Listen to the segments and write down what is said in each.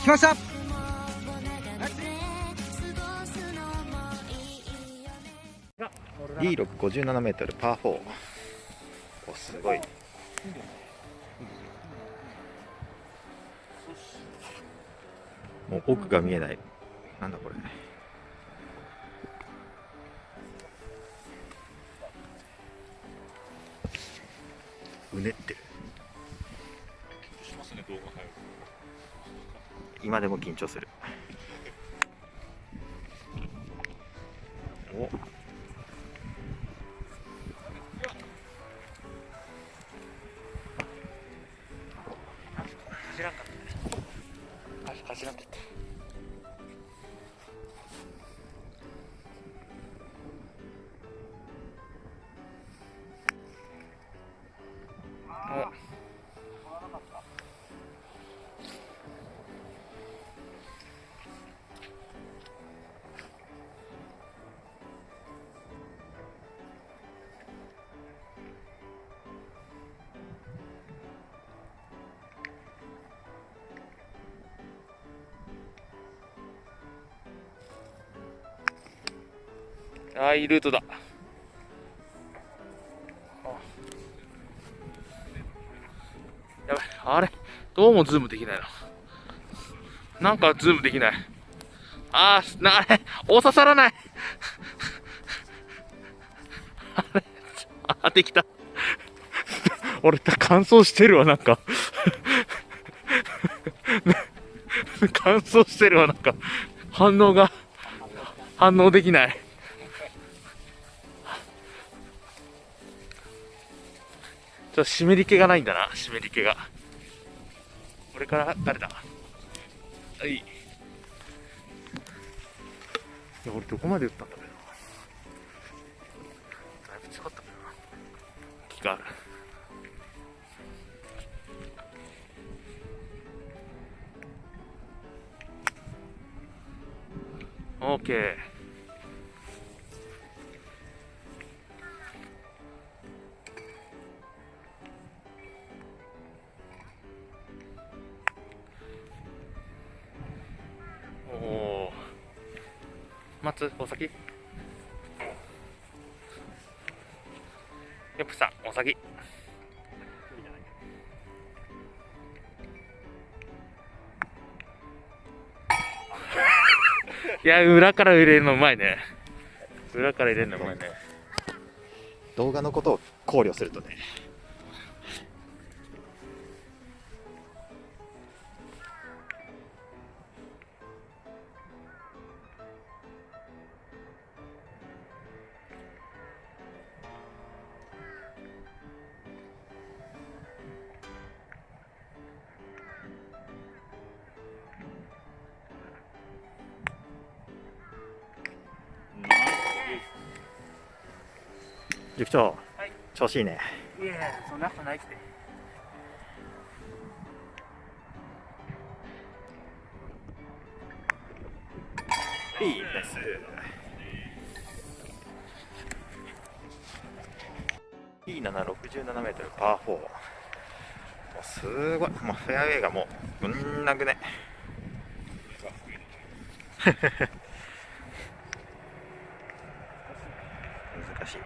きました。D6 57メートルパー4。お、すごい。もう奥が見えない。なんだこれ。うねってる。今でも緊張する。お、走らんかったね。走らんかった。あ、いいルートだ。やばい、あれどうもズームできないな。なんかズームできない。あれ大刺さらない。できた。俺乾燥してるわ、なんか。乾燥してるわ、なんか。反応できない。ちょっと湿り気がないんだな、湿り気が。これから誰だ。はい。いや、俺どこまで打ったんだろうな。だいぶ近かったけどな。気がある。オーケー。おお。松、お先。ヨップさん、お先。いや、裏から入れるのうまいね。裏から入れるのうまいね。動画のことを考慮するとね。塾長、はい、調子いいね。いや、そんなことないって。いいです。P7 67メートルパー4。もうすごい、もうフェアウェイがもうぶんなぐね。難しい。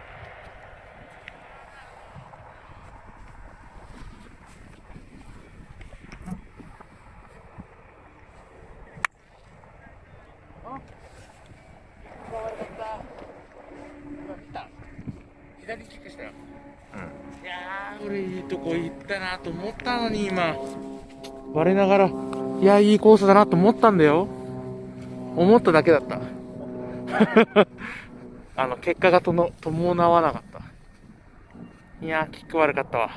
左キックしたよ。いやー、俺いいとこ行ったなと思ったのに今。我ながら、いや、いいコースだなと思ったんだよ。思っただけだった。結果が伴わなかった。いやー、キック悪かったわ。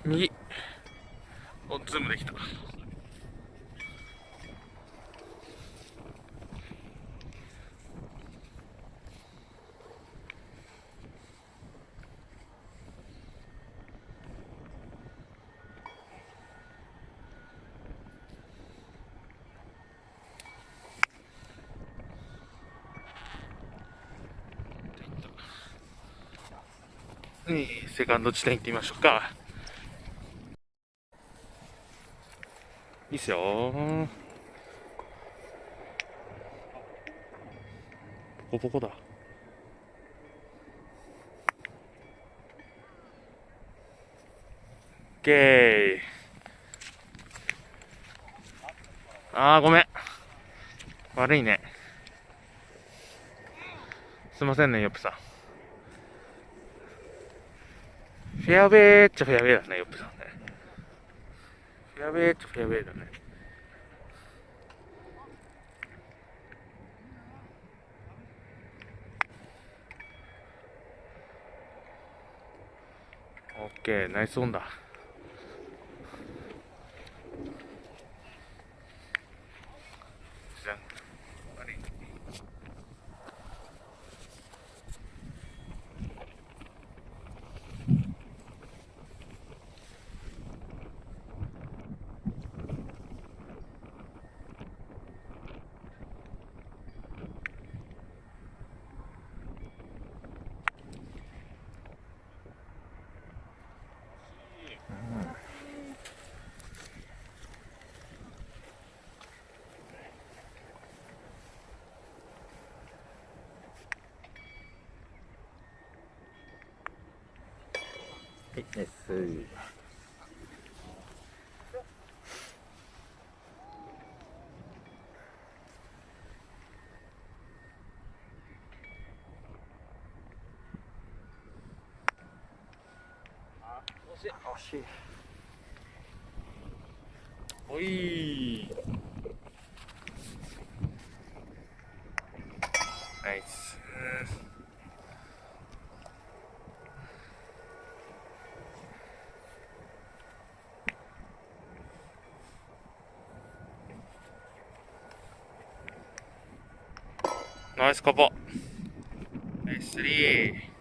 右。お、ズームできた。セカンド地点行ってみましょうか。いいっすよ。ポコポコだ。オッケー。あー、ごめん。悪いね。すいませんね、ヨップさん。フェアウェイっちゃフェアウェイだね、ヨップさんね。フェアウェイっちゃフェアウェイだね。オッケー、ナイスオンだ。じゃん。悪い。はい、ナイス。惜しい。おいー。ナイス。ナイスカポ。ナイススリー。